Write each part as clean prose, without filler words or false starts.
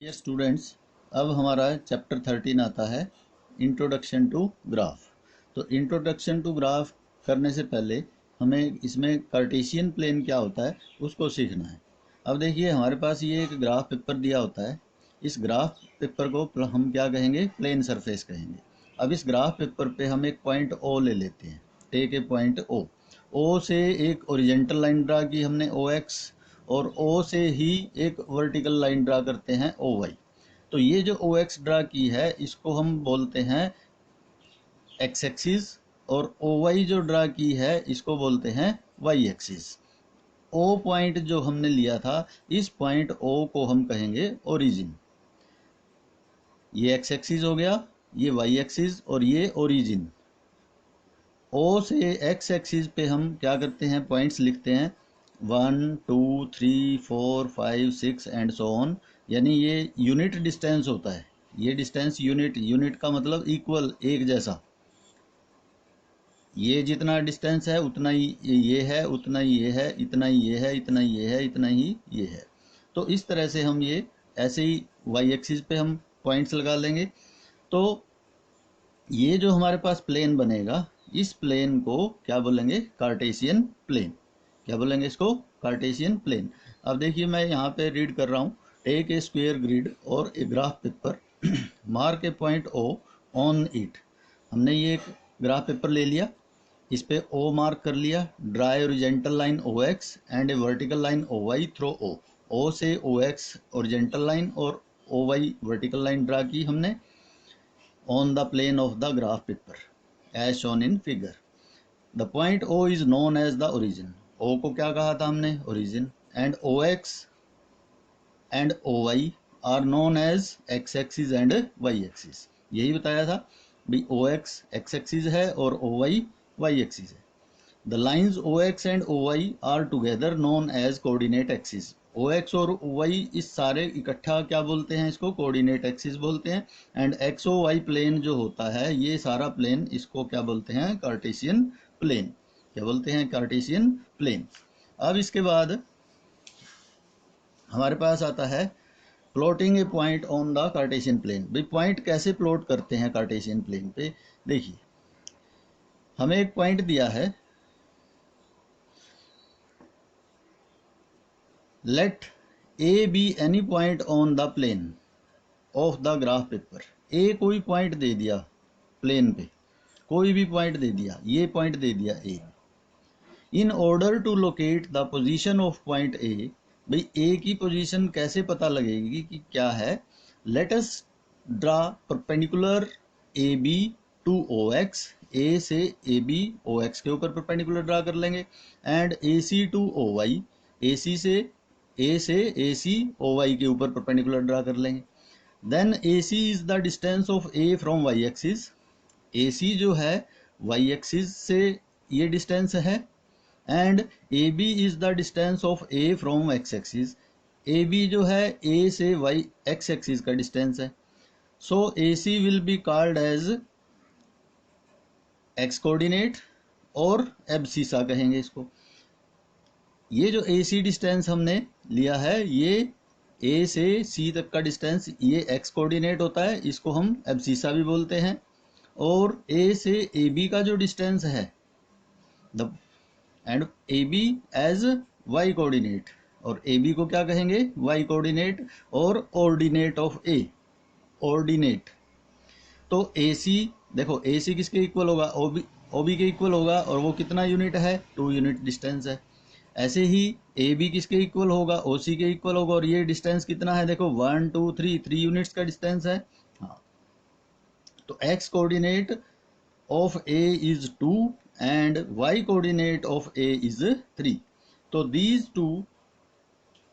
ये स्टूडेंट्स, अब हमारा चैप्टर 13 आता है इंट्रोडक्शन टू ग्राफ। तो इंट्रोडक्शन टू ग्राफ करने से पहले हमें इसमें कार्टेशियन प्लेन क्या होता है उसको सीखना है। अब देखिए, हमारे पास ये एक ग्राफ पेपर दिया होता है। इस ग्राफ पेपर को हम क्या कहेंगे? प्लेन सरफेस कहेंगे। अब इस ग्राफ पेपर पे हम एक पॉइंट ओ ले लेते हैं। Take a point O. O से एक ओरिजेंटल लाइन ड्रा की हमने, ओ एक्स, और ओ से ही एक वर्टिकल लाइन ड्रा करते हैं, ओ वाई। तो ये जो ओ एक्स ड्रा की है इसको हम बोलते हैं एक्स एक्सिस, और ओ वाई जो ड्रा की है इसको बोलते हैं वाई एक्सिस। ओ पॉइंट जो हमने लिया था, इस पॉइंट ओ को हम कहेंगे ओरिजिन। ये एक्स एक्सिस हो गया, ये वाई एक्सिस, और ये ओरिजिन। ओ से एक्स एक्सिस पे हम क्या करते हैं? पॉइंट्स लिखते हैं 1 2 3 4 5 6 एंड सो ऑन। यानी ये यूनिट डिस्टेंस होता है। ये डिस्टेंस यूनिट, यूनिट का मतलब इक्वल, एक जैसा। ये जितना डिस्टेंस है उतना ही ये है, उतना ही ये है, इतना ही ये है, इतना ही ये है, इतना ही ये है। तो इस तरह से हम ये ऐसे ही वाई एक्सिस पे हम पॉइंट्स लगा लेंगे। तो ये जो हमारे पास प्लेन बनेगा, इस प्लेन को क्या बोलेंगे? Cartesian plane. क्या बोलेंगे इसको? Cartesian plane. अब देखिए, मैं यहाँ पे रीड कर रहा हूँ। टेक ए स्क्वायर ग्रिड और a graph paper, mark a point O on it. हमने ये एक ग्राफ पेपर ले लिया, इस पे ओ मार्क कर लिया। Draw horizontal line O X and a vertical line O Y through O. O से ओ एक्स ओरिजेंटल लाइन और O Y vertical line draw की हमने on the plane of the graph paper as shown in figure. The point O is known as the origin. O को क्या कहा था हमने? origin. And OX and OY are known as x axis and y axis. यही बताया था भाई, OX x axis है और OY y axis है। The lines OX and OY are together known as coordinate axis. OX और OY इस सारे इकट्ठा क्या बोलते हैं? इसको कोऑर्डिनेट एक्सिस बोलते हैं। एंड XOY प्लेन जो होता है, ये सारा प्लेन, इसको क्या बोलते हैं? Cartesian plane. क्या बोलते हैं? Cartesian plane. अब इसके बाद हमारे पास आता है plotting a point on the Cartesian plane. भाई, पॉइंट कैसे प्लॉट करते हैं कार्टेशियन प्लेन पे? देखिए, हमें एक पॉइंट दिया है। Let A be any point on the plane of the graph paper. A कोई पॉइंट दे दिया प्लेन पे, कोई भी पॉइंट दे दिया, ये पॉइंट दे दिया A. In order to locate the position of point A. भाई, ए की पोजीशन कैसे पता लगेगी कि क्या है? Let us draw perpendicular A B to O X. A से ए बी ओ एक्स के ऊपर परपेंडिकुलर ड्रा कर लेंगे। And A C to O Y. A C से ए सी ओ वाई के ऊपर परपेंडिकुलर ड्रा कर लेंगे। Then A C is the distance of A from Y axis. A C जो है वाई एक्सिस से ये डिस्टेंस है। And A B is the distance of A from X axis. A B जो है A से वाई एक्स एक्सिस का distance है। So A C will be called as X coordinate, और एब्सिसा कहेंगे इसको। ये जो ए सी डिस्टेंस हमने लिया है, ये ए से सी तक का डिस्टेंस, ये एक्स कोऑर्डिनेट होता है, इसको हम एब्सिसा भी बोलते हैं। और ए से ए बी का जो डिस्टेंस है, the and A B as y coordinate, और ए बी को क्या कहेंगे? वाई कोऑर्डिनेट, और ऑर्डिनेट ऑफ ए, ऑर्डिनेट। तो ए सी, देखो ए सी किसके इक्वल होगा? ओ बी के इक्वल होगा, और वो कितना यूनिट है? 2 यूनिट डिस्टेंस है। ऐसे ही ए बी किसके इक्वल होगा? ओ सी के इक्वल होगा, और ये डिस्टेंस कितना है? देखो 1 2 3, 3 यूनिट्स का डिस्टेंस है। हाँ, तो x coordinate of A is 2 and y coordinate of A is 3. So these two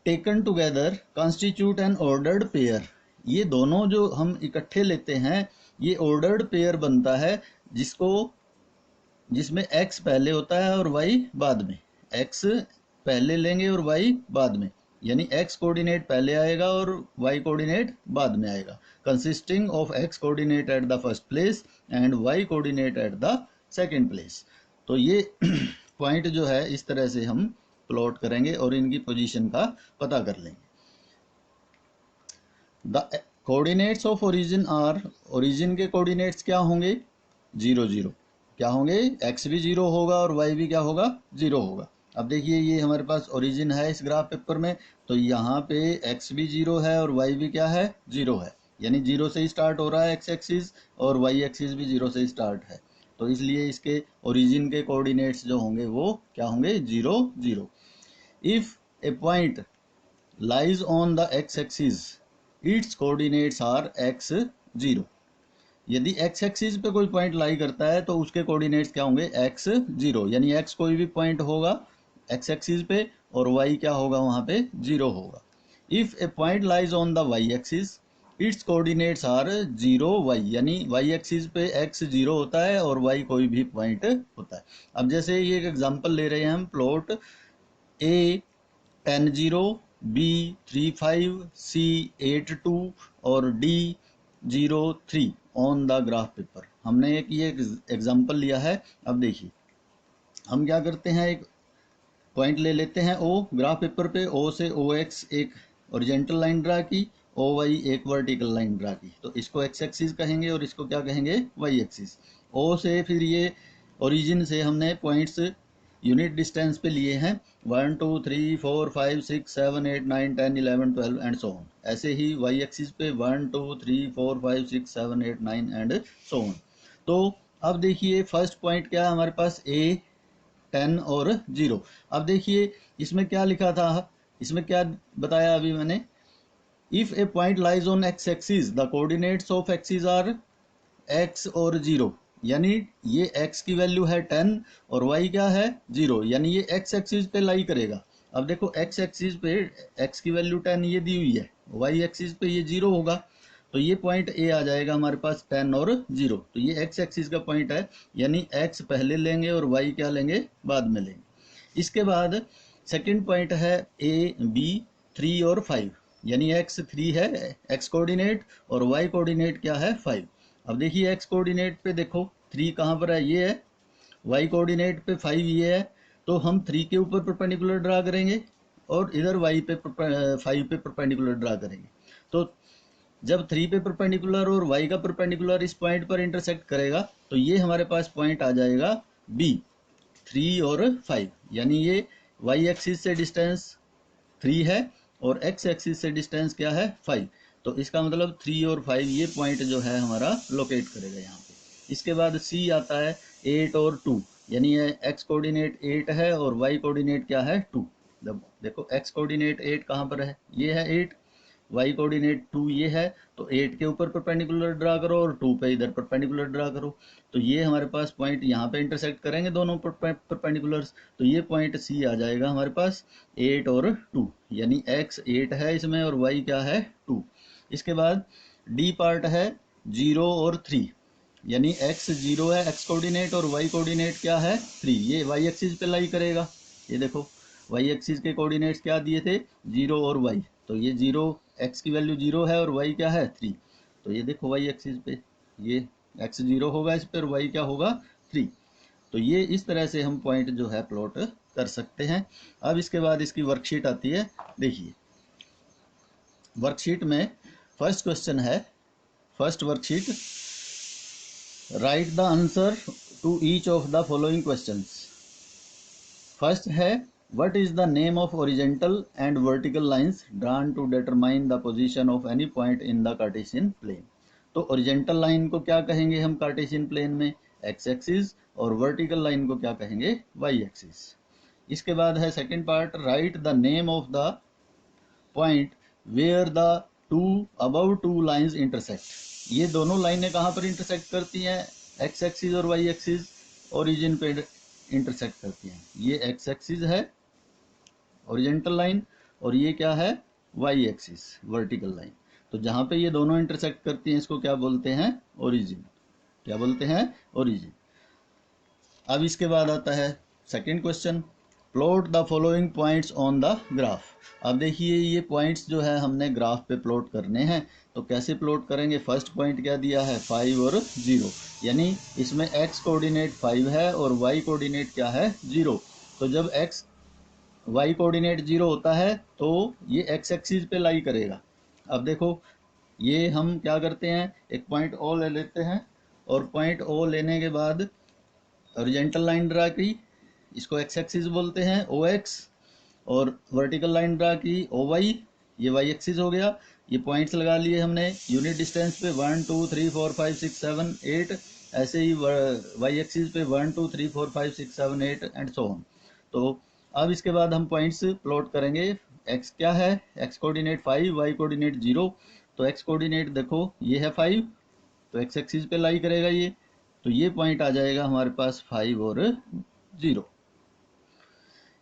taken together constitute an ordered pair. ये दोनों जो हम इकट्ठे लेते हैं, ये ordered pair बनता है, जिसमें x पहले होता है और y बाद में। x पहले लेंगे और y बाद में, यानी x कोऑर्डिनेट पहले आएगा और y कोऑर्डिनेट बाद में आएगा। Consisting of x coordinate at the first place and y coordinate at the second place. तो ये पॉइंट जो है, इस तरह से हम प्लॉट करेंगे और इनकी पोजीशन का पता कर लेंगे। The coordinates of origin are, origin के कोऑर्डिनेट्स क्या होंगे, 0 0 क्या होंगे, एक्स भी 0 होगा और वाई भी क्या होगा, 0 होगा। अब देखिए ये हमारे पास ओरिजिन है इस ग्राफ पेपर में, तो यहाँ पे एक्स भी 0 है और वाई भी क्या है, 0 है, यानी 0 से ही स्टार्ट हो रहा है एक्स एक्सिस और वाई एक्सिस भी 0 से ही स्टार्ट है। तो इसलिए इसके ओरिजिन के कोऑर्डिनेट्स जो होंगे वो क्या होंगे, 0 0। If a point lies on the x axis, its coordinates are x 0। यदि x एक्सिस पे कोई पॉइंट लाई करता है तो उसके कोऑर्डिनेट्स क्या होंगे, x 0, यानी x कोई भी पॉइंट होगा x एक्सिस पे और y क्या होगा वहां पे, 0 होगा। If a point lies on the y axis, its coordinates are 0 y, यानी y एक्सिस पे x 0 होता है और y कोई भी पॉइंट होता है। अब जैसे ये एक एग्जांपल ले रहे हैं हम, प्लॉट a 10 0, B 3 5, C 8 2 और D 0 3 on the graph paper. हमने एक ये एग्जांपल लिया है। अब देखिए हम क्या करते हैं, एक पॉइंट ले लेते हैं O ग्राफ पेपर पे, O से OX एक ओरिजेंटल लाइन ड्रा की, OY एक वर्टिकल लाइन ड्रा की, तो इसको x एक्सिस कहेंगे और इसको क्या कहेंगे, y एक्सिस। O से फिर ये ओरिजिन से हमने पॉइंट्स यूनिट डिस्टेंस पे लिए हैं, 1 2 3 4 5 6 7 8 9 10 11 12 एंड सो ऑन। ऐसे ही y एक्सिस पे 1 2 3 4 5 6 7 8 9 एंड सो ऑन। तो अब देखिए फर्स्ट पॉइंट क्या है हमारे पास, A 10 और 0। अब देखिए इसमें क्या लिखा था, इसमें क्या बताया अभी मैंने, if a point lies on x axis the coordinates of axis are x और 0, यानी ये x की वैल्यू है 10 और y क्या है 0, यानी ये x एक्सिस पे लाई करेगा। अब देखो x एक्सिस पे x की वैल्यू 10 ये दी हुई है, y एक्सिस पे ये 0 होगा, तो ये पॉइंट A आ जाएगा हमारे पास 10 और 0, तो ये x एक्सिस का पॉइंट है, यानी x पहले लेंगे और y क्या लेंगे, बाद में लेंगे। इसके बाद सेकंड पॉइंट है A B 3 और 5, यानी x 3 है x कोऑर्डिनेट और y कोऑर्डिनेट क्या है 5। अब देखिए x कोऑर्डिनेट पे देखो 3 कहाँ पर है, ये है, y कोऑर्डिनेट पे 5 ये है, तो हम 3 के ऊपर परपेंडिकुलर ड्रा करेंगे और इधर y पे 5 पे परपेंडिकुलर ड्रा करेंगे। तो जब 3 पे परपेंडिकुलर और y का परपेंडिकुलर इस पॉइंट पर इंटरसेक्ट करेगा तो ये हमारे पास पॉइंट आ जाएगा B 3 और 5, यानी ये y एक्सिस से डिस्टेंस 3 है और x एक्सिस से डिस्टेंस क्या है 5, तो इसका मतलब 3 और 5 ये पॉइंट जो है हमारा लोकेट करेगा यहाँ पे। इसके बाद C आता है 8 और 2, यानी ये x कोऑर्डिनेट 8 है और y कोऑर्डिनेट क्या है 2। देखो x कोऑर्डिनेट 8 कहाँ पर है, ये है 8, y कोऑर्डिनेट 2 ये है, तो 8 के ऊपर परपेंडिकुलर ड्रा करो और 2 पे इधर परपेंडिकुलर ड्रा करो, तो ये हमारे पास पॉइंट यहाँ पे इंटरसेक्ट करेंगे दोनों परपेंडिकुलर्स, तो ये पॉइंट C आ जाएगा हमारे पास 8 और 2, यानी x 8 है इसमें और y क्या है 2। इसके बाद D पार्ट है 0 और 3, यानी x 0 है x कोऑर्डिनेट और y कोऑर्डिनेट क्या है 3, ये y एक्सिस पे लाई करेगा। ये देखो y एक्सिस के कोऑर्डिनेट्स क्या दिए थे 0 और y, तो ये 0 x की वैल्यू 0 है और y क्या है 3, तो ये देखो y एक्सिस पे ये x 0 होगा इस पर, y क्या होगा 3। तो ये इस तरह से हम पॉइंट जो है प्लॉट कर सकते हैं। अब इसके बाद इसकी वर्कशीट आती है, देखिए वर्कशीट में फर्स्ट क्वेश्चन है, first worksheet, write the answer to each of the following questions. First है what is the name of horizontal and vertical lines drawn to determine the position of any point in the Cartesian plane. तो horizontal line को क्या कहेंगे हम Cartesian plane में, X axis, और vertical line को क्या कहेंगे, वाई एक्सिस। इसके बाद है second part, write the name of the point where the two above two lines intersect. ये दोनों लाइनें कहाँ पर इंटरसेक्ट करती हैं, एक्स एक्सिस और वाई एक्सिस ओरिजिन पे इंटरसेक्ट करती हैं। ये एक्स एक्सिस है ओरिजेंटल लाइन और ये क्या है वाई एक्सिस वर्टिकल लाइन, तो जहाँ पे ये दोनों इंटरसेक्ट करती हैं इसको क्या बोलते हैं, ओरिजिन, क्या बोलते हैं, ओरिजिन। अब इसके बाद आता है second question, plot the following points on the graph. अब देखिए ये पॉइंट्स जो है हमने ग्राफ पे प्लॉट करने हैं, तो कैसे प्लॉट करेंगे, फर्स्ट पॉइंट क्या दिया है 5 और 0, यानी इसमें x कोऑर्डिनेट 5 है और y कोऑर्डिनेट क्या है 0, तो जब x y कोऑर्डिनेट 0 होता है तो ये x एक्सिस पे लाई करेगा। अब देखो ये हम क्या करते हैं, एक पॉइंट ओ ले लेते हैं और पॉइंट ओ लेने के बाद हॉरिजॉन्टल लाइन ड्रा की, इसको एक्स एक्सिस बोलते हैं ओ एक्स, और वर्टिकल लाइन ड्रा की ओ वाई, ये वाई एक्सिस हो गया। ये पॉइंट्स लगा लिए हमने यूनिट डिस्टेंस पे 1 2 3 4 5 6 7 8, ऐसे ही वाई एक्सिस पे 1 2 3 4 5 6 7 8 एंड सो ऑन। तो अब इसके बाद हम पॉइंट्स प्लॉट करेंगे। एक्स क्या है, एक्स कोऑर्डिनेट 5, वाई कोऑर्डिनेट 0। तो एक्स कोऑर्डिनेट देखो ये है 5, तो एक्स एक्सिस पे लाई करेगा ये, तो ये पॉइंट आ जाएगा हमारे पास 5 और 0।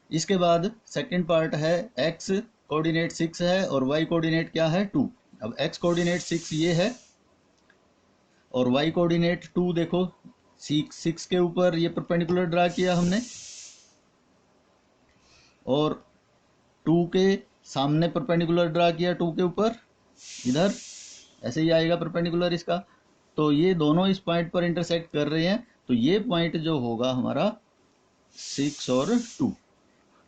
इसके बाद सेकंड पार्ट है एक्स कोऑर्डिनेट 6 है और वाई कोऑर्डिनेट क्या है 2। अब एक्स कोऑर्डिनेट 6 ये है और वाई कोऑर्डिनेट 2, देखो 6 के ऊपर ये परपेंडिकुलर ड्रा किया हमने और 2 के सामने परपेंडिकुलर ड्रा किया, 2 के ऊपर इधर ऐसे ही आएगा परपेंडिकुलर इसका। तो ये दोनों इस पॉइंट पर इंटरसेक्ट कर रहे हैं, तो ये पॉइंट जो होगा हमारा 6 और 2।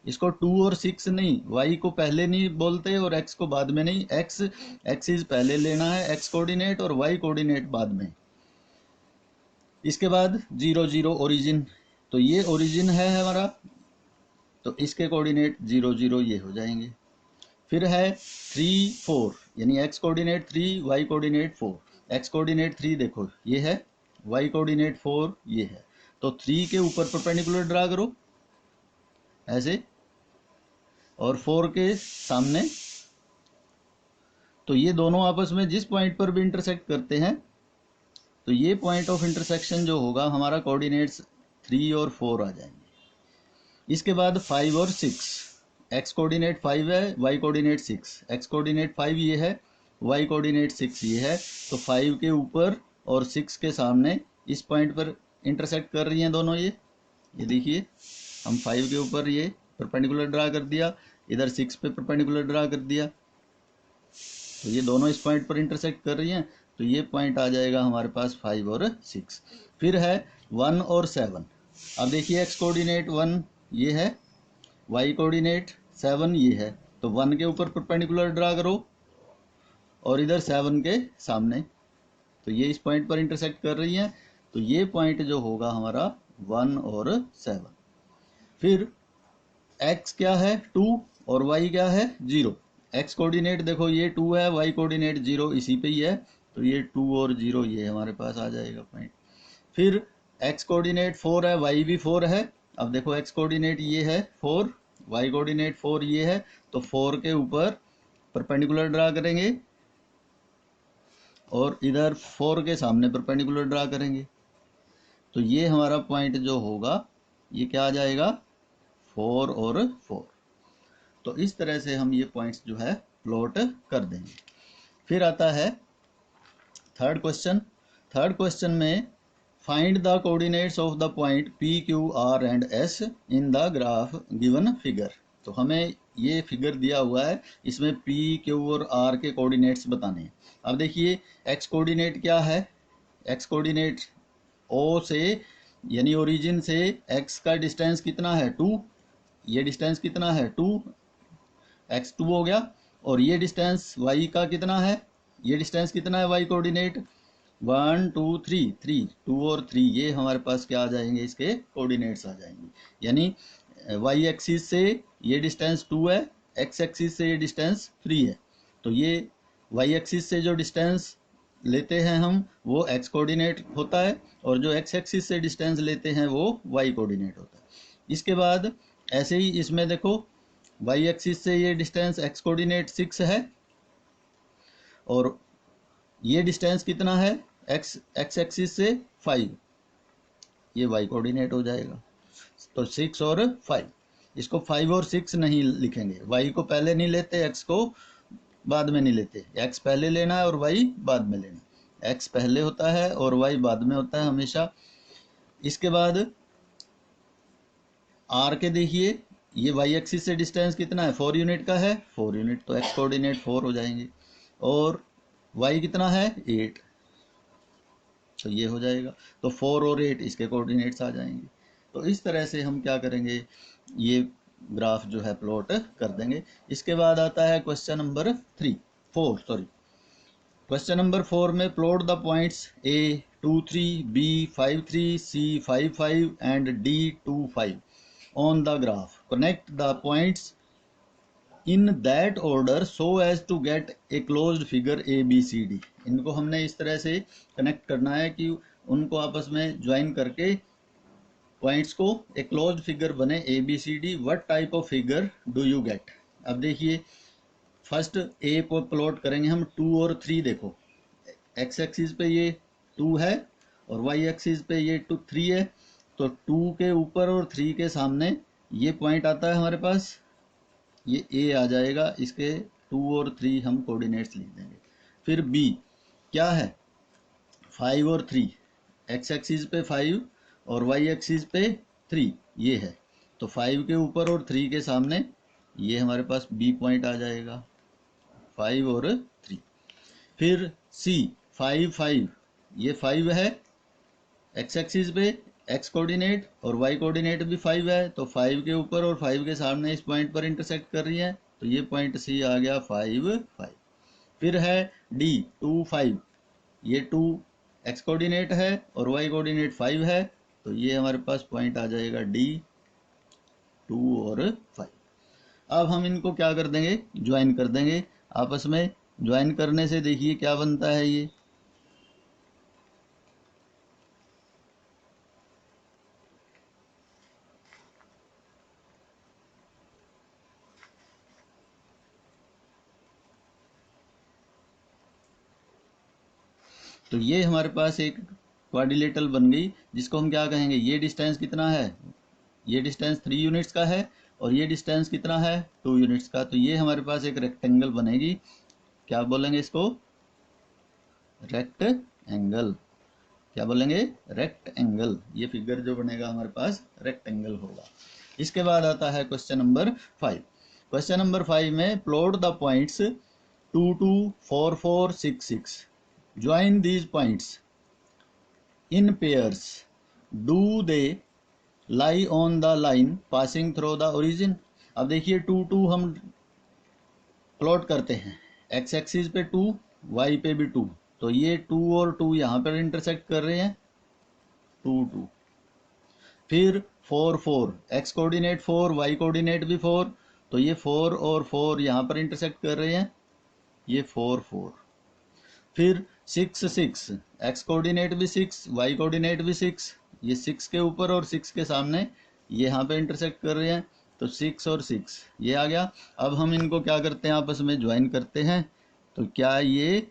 इसको 2 और 6 नहीं, वाई को पहले नहीं बोलते और एक्स को बाद में नहीं, एक्स एक्सिस पहले लेना है, एक्स कोऑर्डिनेट, और वाई कोऑर्डिनेट बाद में। इसके बाद 0 0 ओरिजिन, तो ये ओरिजिन है हमारा, तो इसके कोऑर्डिनेट 0 0 ये हो जाएंगे। फिर है 3 4, यानी x coordinate 3, y coordinate 4। X coordinate 3 देखो ये है, वाई कोऑर्डिनेट 4 ये है। तो 3 के ऊपर परपेंडिकुलर ड्रा करो ऐसे, और 4 के सामने। तो ये दोनों आपस में जिस पॉइंट पर भी इंटरसेक्ट करते हैं, तो ये पॉइंट ऑफ इंटरसेक्शन जो होगा हमारा कोऑर्डिनेट्स 3 और 4 आ जाएंगे। इसके बाद 5 और 6, एक्स कोऑर्डिनेट 5 है, वाई कोऑर्डिनेट 6। एक्स कोऑर्डिनेट 5 ये है, वाई कोऑर्डिनेट 6 ये है। तो 5 के ऊपर और 6 के सामने इस पॉइंट पर इंटरसेक्ट कर रही हैं दोनों। ये देखिए, हम 5 के ऊपर ये परपेंडिकुलर ड्रा कर दिया, इधर 6 पे परपेंडिकुलर ड्रा कर दिया, तो ये दोनों इस पॉइंट पर इंटरसेक्ट कर रही हैं। तो ये पॉइंट आ जाएगा हमारे पास 5 और 6। फिर है 1 और 7। अब देखिए एक्स कोऑर्डिनेट 1 ये है, वाई कोऑर्डिनेट 7 ये है। तो 1 के ऊपर परपेंडिकुलर ड्रा करो और इधर 7 के सामने, तो ये इस पॉइंट पर इंटरसेक्ट कर रही हैं। तो ये पॉइंट जो होगा हमारा 1 और 7। फिर x क्या है 2 और y क्या है 0। x कोऑर्डिनेट देखो ये 2 है, y कोऑर्डिनेट 0 इसी पे ही है, तो ये 2 और 0 ये हमारे पास आ जाएगा पॉइंट। फिर x कोऑर्डिनेट 4 है, y भी 4 है। अब देखो x कोऑर्डिनेट ये है 4, y कोऑर्डिनेट 4 ये है, तो 4 के ऊपर परपेंडिकुलर ड्रा करेंगे और इधर 4 के सामने परपेंडिकुलर ड्रा करेंगे। तो ये हमारा पॉइंट जो होगा ये क्या आ जाएगा 4 और 4। तो इस तरह से हम ये पॉइंट्स जो है प्लॉट कर देंगे। फिर आता है थर्ड क्वेश्चन। थर्ड क्वेश्चन में find the coordinates of the point P Q R and S in the graph given figure. तो हमें ये फिगर दिया हुआ है, इसमें पी क्यू और आर के कोऑर्डिनेट्स बताने हैं। अब देखिए एक्स कोऑर्डिनेट क्या है, एक्स कोऑर्डिनेट ओ से यानी ओरिजिन से एक्स का डिस्टेंस कितना है 2, ये डिस्टेंस कितना है 2, x2 हो गया। और ये डिस्टेंस y का कितना है, ये डिस्टेंस कितना है y कोऑर्डिनेट 1 2 3 3, 2 और 3 ये हमारे पास क्या आ जाएंगे, इसके कोऑर्डिनेट्स आ जाएंगे। यानी y एक्सिस से ये डिस्टेंस 2 है, x एक्सिस से ये डिस्टेंस 3 है। तो ये y एक्सिस से जो डिस्टेंस लेते हैं हम वो x कोऑर्डिनेट होता है, और जो x एक्सिस से डिस्टेंस लेते हैं वो y कोऑर्डिनेट होता है। इसके बाद ऐसे ही इसमें देखो y एक्सिस से ये डिस्टेंस x कोऑर्डिनेट 6 है, और ये डिस्टेंस कितना है x एक्सिस से 5, ये y कोऑर्डिनेट हो जाएगा। तो 6 और 5, इसको 5 और 6 नहीं लिखेंगे, y को पहले नहीं लेते, x को बाद में नहीं लेते। x पहले लेना है और y बाद में लेना, x पहले होता है और y बाद में होता है हमेशा। इसके बाद r के देखिए, ये y एक्सिस से डिस्टेंस कितना है 4 यूनिट का है, 4 यूनिट, तो x कोऑर्डिनेट 4 हो जाएंगे। और y कितना है 8, तो ये हो जाएगा। तो 4 और 8 इसके कोऑर्डिनेट्स आ जाएंगे। तो इस तरह से हम क्या करेंगे, ये ग्राफ जो है प्लॉट कर देंगे। इसके बाद आता है question number 4 sorry. Question number 4 में plot the points A 2 3, B 5 3, C 5 5 and D 2 5 on the graph. Connect the points in that order so as to get a closed figure A B C D. इनको हमने इस तरह से connect करना है कि उनको आपस में ज्वाइन करके पॉइंट्स को एक क्लोज्ड फिगर बने A B C D. What type of figure do you get. अब देखिए फर्स्ट ए को प्लॉट करेंगे हम 2 और 3। देखो एक्स एक्सिस पे ये 2 है और वाई एक्सिस पे ये 3 है। तो 2 के ऊपर और 3 के सामने ये पॉइंट आता है हमारे पास, ये ए आ जाएगा। इसके 2 और 3 हम कोऑर्डिनेट्स लिख देंगे। फिर बी क्या है 5 और 3, एक्स एक्सिस पे 5 और वाई एक्सिस पे 3 ये है। तो 5 के ऊपर और 3 के सामने ये हमारे पास बी पॉइंट आ जाएगा, 5 और 3। फिर सी 5 5, ये 5 है एक्स एक्सिस पे, एक्स कोऑर्डिनेट और वाई कोऑर्डिनेट भी 5 है। तो 5 के ऊपर और 5 के सामने इस पॉइंट पर इंटरसेक्ट कर रही है, तो ये पॉइंट सी आ गया 5 5। फिर है डी 2 5, ये 2 एक्स कोऑर्डिनेट है और वाई कोऑर्डिनेट 5 है। तो ये हमारे पास पॉइंट आ जाएगा डी 2 और 5। अब हम इनको क्या कर देंगे, ज्वाइन कर देंगे आपस में। ज्वाइन करने से देखिए क्या बनता है ये, तो ये हमारे पास एक क्वाड्रिलेटरल बन गई, जिसको हम क्या कहेंगे, ये डिस्टेंस कितना है, ये डिस्टेंस 3 यूनिट्स का है और ये डिस्टेंस कितना है 2 यूनिट्स का। तो ये हमारे पास एक रेक्टेंगल बनेगी। क्या बोलेंगे इसको, रेक्ट एंगल। क्या बोलेंगे, रेक्ट एंगल। ये फिगर जो बनेगा हमारे पास रेक्टेंगल होगा। इसके बाद आता है क्वेश्चन नंबर 5। क्वेश्चन नंबर 5 में plot the points 2 2, 4 4, 6 6। Join these points in pairs, do they lie on the line passing through the origin. अब देखिए 2 2 हम प्लॉट करते हैं, एक्स एक्सिस पे 2, वाई पे भी 2। तो ये 2 और 2 यहाँ पर इंटरसेक्ट कर रहे हैं, 2 2। फिर 4 4, एक्स कोऑर्डिनेट 4, वाई कोऑर्डिनेट भी 4। तो ये 4 और 4 यहाँ पर इंटरसेक्ट कर रहे हैं, ये 4 4। फिर 6 6, एक्स कोऑर्डिनेट भी 6, वाई कोऑर्डिनेट भी 6। ये 6 के ऊपर और 6 के सामने ये यहाँ पे इंटरसेक्ट कर रहे हैं, तो 6 और 6 ये आ गया। अब हम इनको क्या करते हैं, आपस में ज्वाइन करते हैं। तो क्या ये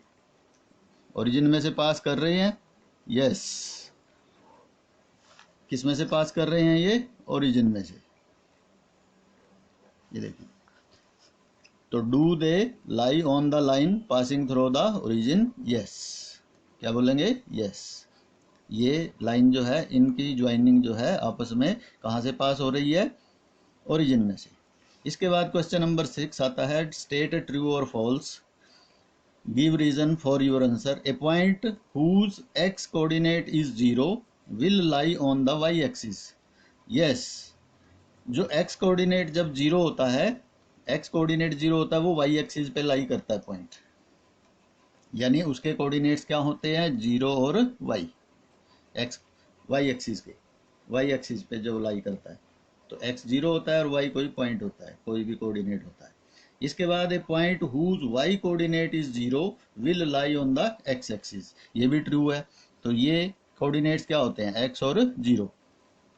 ओरिजिन में से पास कर रहे हैं, यस। किस में से पास कर रहे हैं, ये ओरिजिन में से। ये देखिए, तो do they lie on the line passing through the origin, yes. क्या बोलेंगे, यस। ये लाइन जो है, इनकी ज्वाइनिंग जो है आपस में कहाँ से पास हो रही है, ओरिजिन में से। इसके बाद क्वेश्चन नंबर 6 आता है, स्टेट ट्रू और false, give reason for your answer. A point whose x coordinate is 0 will lie on the y axis. Yes, जो एक्स कोऑर्डिनेट जब 0 होता है, एक्स कोऑर्डिनेट 0 होता है, वो वाई एक्सिस पे लाई करता है पॉइंट। यानी उसके कोऑर्डिनेट्स क्या होते हैं, 0 और वाई। एक्स वाई एक्सिस के, वाई एक्सिस पे जो लाई करता है, तो एक्स 0 होता है और वाई कोई पॉइंट होता है, कोई भी कोऑर्डिनेट होता है। इसके बाद a point whose Y coordinate is 0 will lie on the X axis, ये भी ट्रू है। तो ये कोऑर्डिनेट्स क्या होते हैं, एक्स और 0,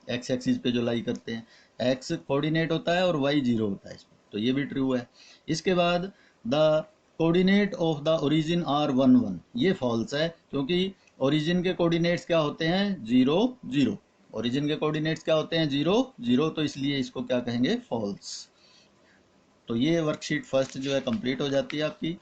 एक्स एक्सिस पे जो लाई करते हैं, एक्स कोऑर्डिनेट होता है और वाई 0 होता है इसमें, तो ये भी ट्रू है। इसके बाद the coordinate of the origin are 1 1, ये फॉल्स है, क्योंकि ओरिजिन के कोऑर्डिनेट्स क्या होते हैं, 0 0। ओरिजिन के कोऑर्डिनेट्स क्या होते हैं, 0 0, तो इसलिए इसको क्या कहेंगे, फॉल्स। तो ये वर्कशीट फर्स्ट जो है कंप्लीट हो जाती है आपकी।